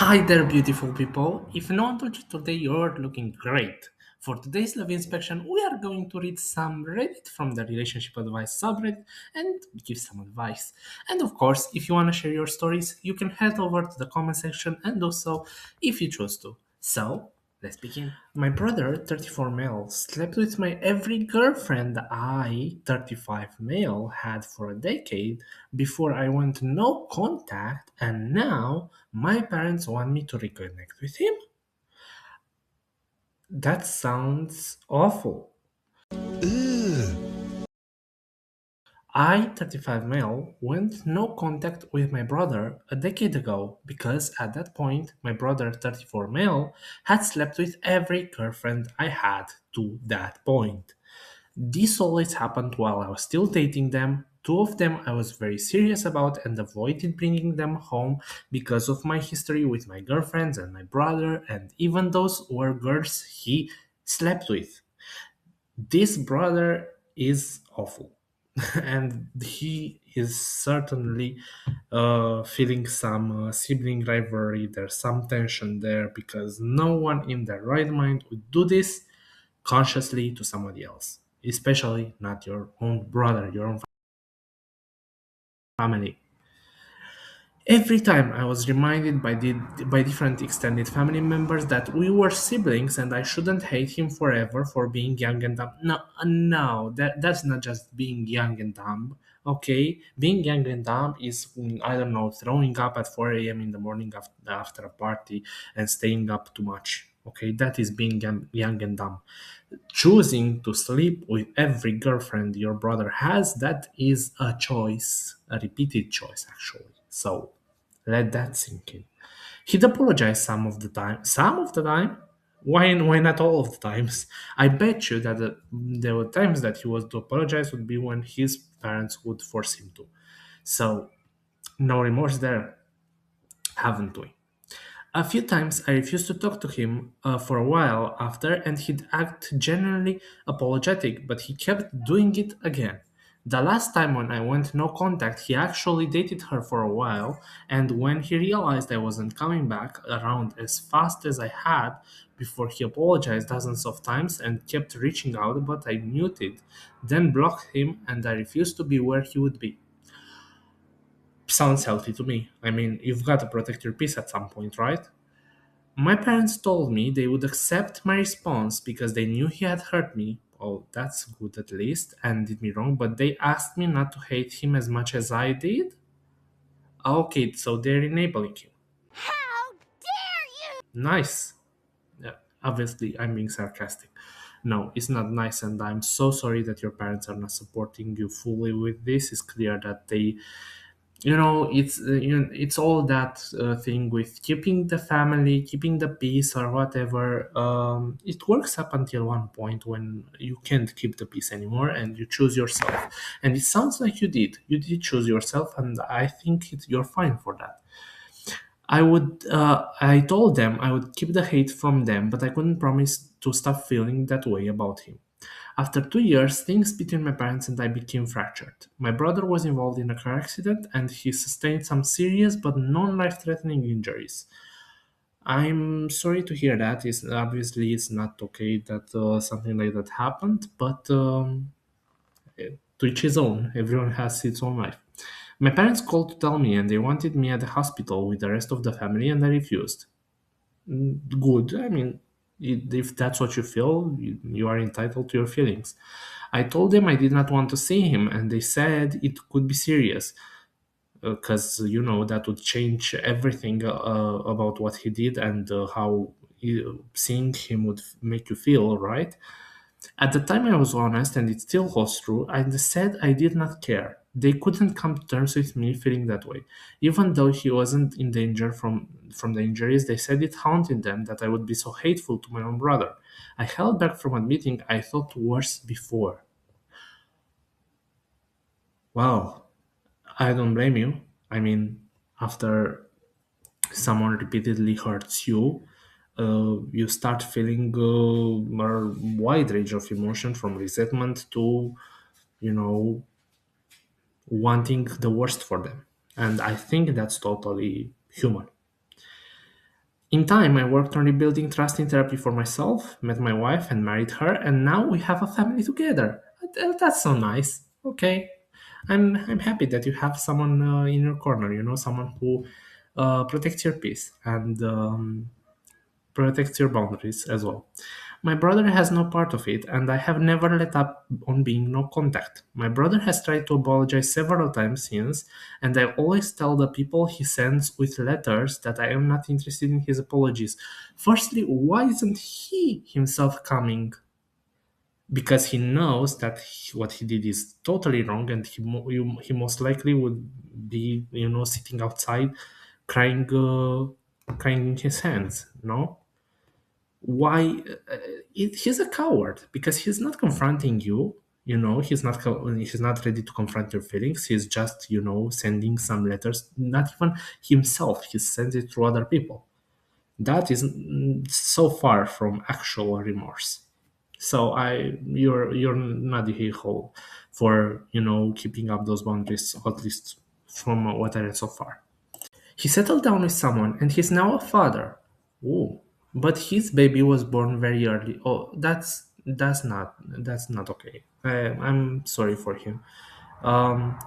Hi there, beautiful people. If no one told you today, you're looking great. For today's love inspection, we are going to read some Reddit from the relationship advice subreddit and give some advice. And of course, if you want to share your stories, you can head over to the comment section and do so if you choose to. So, let's begin. My brother, 34 male, slept with my every girlfriend I, 35 male, had for a decade before I went no contact, and now my parents want me to reconnect with him? That sounds awful. I, 35 male, went no contact with my brother a decade ago because at that point my brother, 34 male, had slept with every girlfriend I had to that point. This always happened while I was still dating them. Two of them I was very serious about and avoided bringing them home because of my history with my girlfriends and my brother, and even those were girls he slept with. This brother is awful, and he is certainly feeling some sibling rivalry. There's some tension there because no one in their right mind would do this consciously to somebody else, especially not your own brother, your own family. Every time I was reminded by different extended family members that we were siblings and I shouldn't hate him forever for being young and dumb. No, no, that's not just being young and dumb. Okay, being young and dumb is I don't know, throwing up at 4 a.m. in the morning after a party and staying up too much. Okay, that is being young and dumb. Choosing to sleep with every girlfriend your brother has, that is a choice, a repeated choice actually. So let that sink in. He'd apologize some of the time. Some of the time? Why not all of the times? I bet you that there were times that he was to apologize would be when his parents would force him to. So no remorse there, haven't we? A few times I refused to talk to him for a while after, and he'd act genuinely apologetic, but he kept doing it again. The last time when I went no contact, he actually dated her for a while, and when he realized I wasn't coming back around as fast as I had before, he apologized dozens of times and kept reaching out, but I muted, then blocked him, and I refused to be where he would be. Sounds healthy to me. I mean, you've got to protect your peace at some point, right? My parents told me they would accept my response because they knew he had hurt me. Oh, that's good at least, and did me wrong, but they asked me not to hate him as much as I did? Okay, so they're enabling him. How dare you! Nice. Yeah, obviously, I'm being sarcastic. No, it's not nice, and I'm so sorry that your parents are not supporting you fully with this. It's clear that they, it's all that thing with keeping the family, keeping the peace or whatever. It works up until one point when you can't keep the peace anymore and you choose yourself, and it sounds like you did choose yourself, and I think you're fine for that. I told them I would keep the hate from them, but I couldn't promise to stop feeling that way about him. After 2 years, things between my parents and I became fractured. My brother was involved in a car accident and he sustained some serious but non life threatening injuries. I'm sorry to hear that. It's not okay that something like that happened, but to each his own. Everyone has its own life. My parents called to tell me and they wanted me at the hospital with the rest of the family, and I refused. Good. I mean, if that's what you feel, you are entitled to your feelings. I told them I did not want to see him, and they said it could be serious because that would change everything about what he did and how seeing him would make you feel, right? At the time, I was honest, and it still holds true. I said I did not care. They couldn't come to terms with me feeling that way. Even though he wasn't in danger from the injuries, they said it haunted them that I would be so hateful to my own brother. I held back from admitting I thought worse before. Wow, I don't blame you. I mean, after someone repeatedly hurts you, you start feeling a wide range of emotion from resentment to, you know, wanting the worst for them. And I think that's totally human. In time, I worked on rebuilding trust in therapy for myself, met my wife, and married her, and now we have a family together. That's so nice. Okay, I'm happy that you have someone in your corner. You know, someone who protects your peace and protects your boundaries as well. My brother has no part of it, and I have never let up on being no contact. My brother has tried to apologize several times since, and I always tell the people he sends with letters that I am not interested in his apologies. Firstly, why isn't he himself coming? Because he knows that what he did is totally wrong, and he most likely would be, sitting outside, crying, crying in his hands. No, why he's a coward because he's not confronting you. He's not ready to confront your feelings. He's just, sending some letters, not even himself. He sends it through other people. That is so far from actual remorse. So you're not the hero for, keeping up those boundaries, at least from what I read so far. He settled down with someone and he's now a father. Oh, but his baby was born very early. Oh, that's not okay. I'm sorry for him. Um,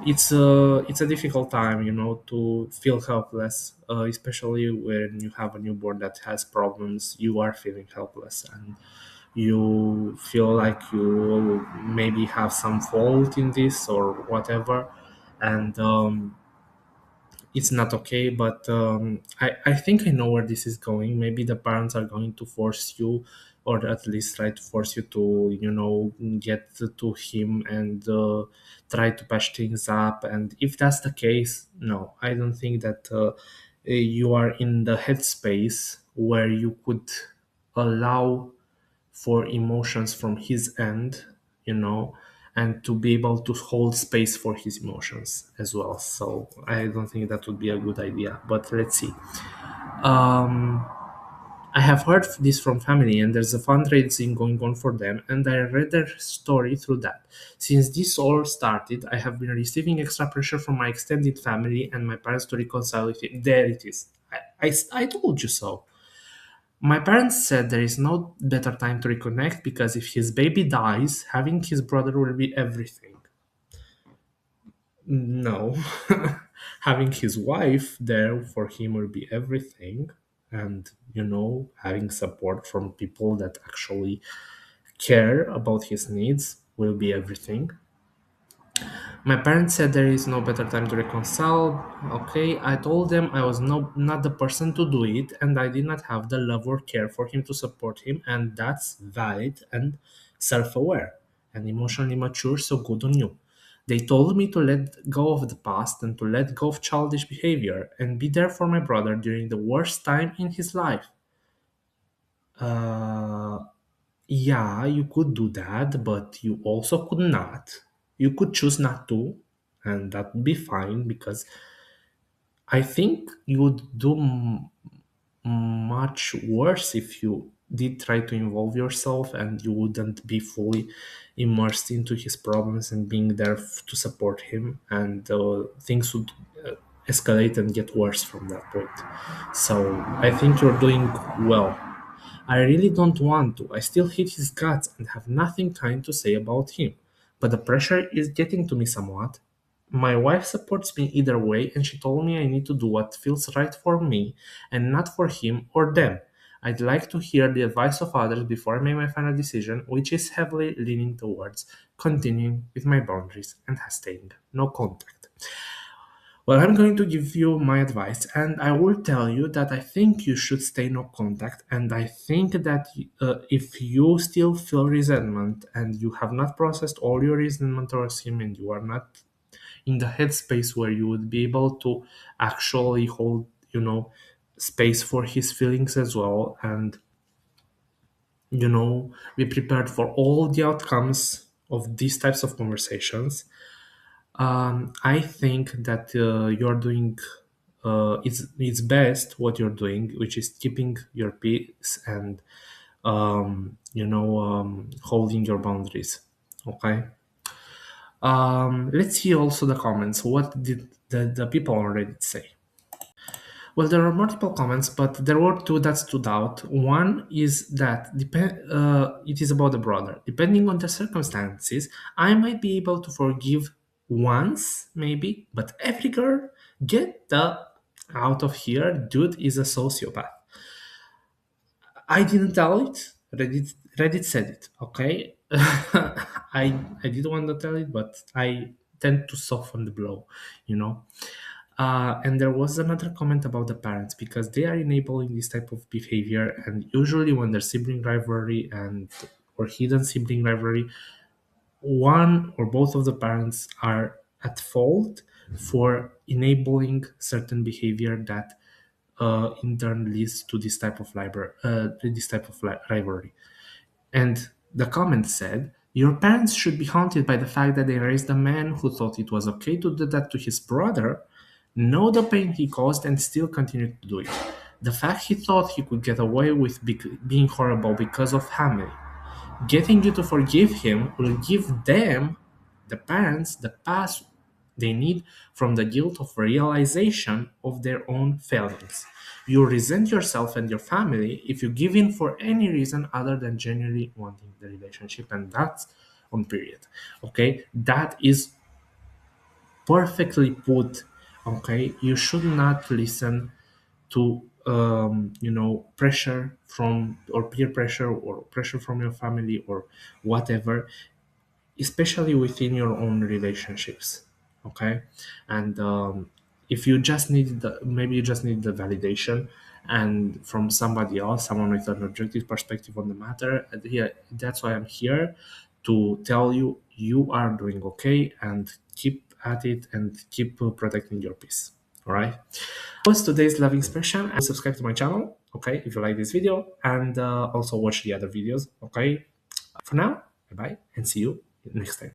it's a difficult time, to feel helpless, especially when you have a newborn that has problems. You are feeling helpless and you feel like you maybe have some fault in this or whatever, and it's not okay. But I think I know where this is going. Maybe the parents are going to force you, or at least try to force you to, get to him and try to patch things up. And if that's the case, no, I don't think that you are in the headspace where you could allow for emotions from his end, you know, and to be able to hold space for his emotions as well. So I don't think that would be a good idea. But let's see. Um, I have heard this from family, and there's a fundraising going on for them, and I read their story through that. Since this all started, I have been receiving extra pressure from my extended family and my parents to reconcile with it. There it is. I told you so. My parents said there is no better time to reconnect because if his baby dies, having his brother will be everything. No. Having his wife there for him will be everything. And, having support from people that actually care about his needs will be everything. My parents said there is no better time to reconcile. Okay, I told them I was not the person to do it, and I did not have the love or care for him to support him, and that's valid and self-aware and emotionally mature. So good on you. They told me to let go of the past and to let go of childish behavior and be there for my brother during the worst time in his life. Uh, yeah, you could do that, but you also could not. You could choose not to, and that would be fine because I think you would do much worse if you did try to involve yourself and you wouldn't be fully immersed into his problems and being there to support him, and things would escalate and get worse from that point. So I think you're doing well. I really don't want to. I still hate his guts and have nothing kind to say about him. But the pressure is getting to me somewhat. My wife supports me either way, and she told me I need to do what feels right for me and not for him or them. I'd like to hear the advice of others before I make my final decision, which is heavily leaning towards continuing with my boundaries and staying no contact. Well, I'm going to give you my advice, and I will tell you that I think you should stay no contact. And I think that if you still feel resentment and you have not processed all your resentment towards him, and you are not in the headspace where you would be able to actually hold, space for his feelings as well, and be prepared for all the outcomes of these types of conversations. I think that you're doing it's best what you're doing, which is keeping your peace and holding your boundaries. Okay. Let's see also the comments. What did the people already say? Well, there are multiple comments, but there were two that stood out. One is that it is about the brother. Depending on the circumstances, I might be able to forgive once, maybe, but every girl, get the out of here. Dude is a sociopath. I didn't tell it. Reddit said it. Okay, I didn't want to tell it, but I tend to soften the blow. You know. And there was another comment about the parents because they are enabling this type of behavior, and usually when there's sibling rivalry and or hidden sibling rivalry, one or both of the parents are at fault for enabling certain behavior that in turn leads to this type of rivalry. And the comment said, your parents should be haunted by the fact that they raised a man who thought it was okay to do that to his brother, know the pain he caused, and still continued to do it. The fact he thought he could get away with being horrible because of family. Getting you to forgive him will give them, the parents, the pass they need from the guilt of realization of their own failings. You resent yourself and your family if you give in for any reason other than genuinely wanting the relationship, and that's on period. Okay, that is perfectly put. Okay, you should not listen to pressure from or peer pressure or pressure from your family or whatever, especially within your own relationships. Okay, and if you just need maybe you just need the validation and from somebody else, someone with an objective perspective on the matter, and yeah, that's why I'm here to tell you you are doing okay and keep at it and keep protecting your peace. All right, was today's love expression, and subscribe to my channel, okay, if you like this video, and also watch the other videos. Okay, for now, bye bye, and see you next time.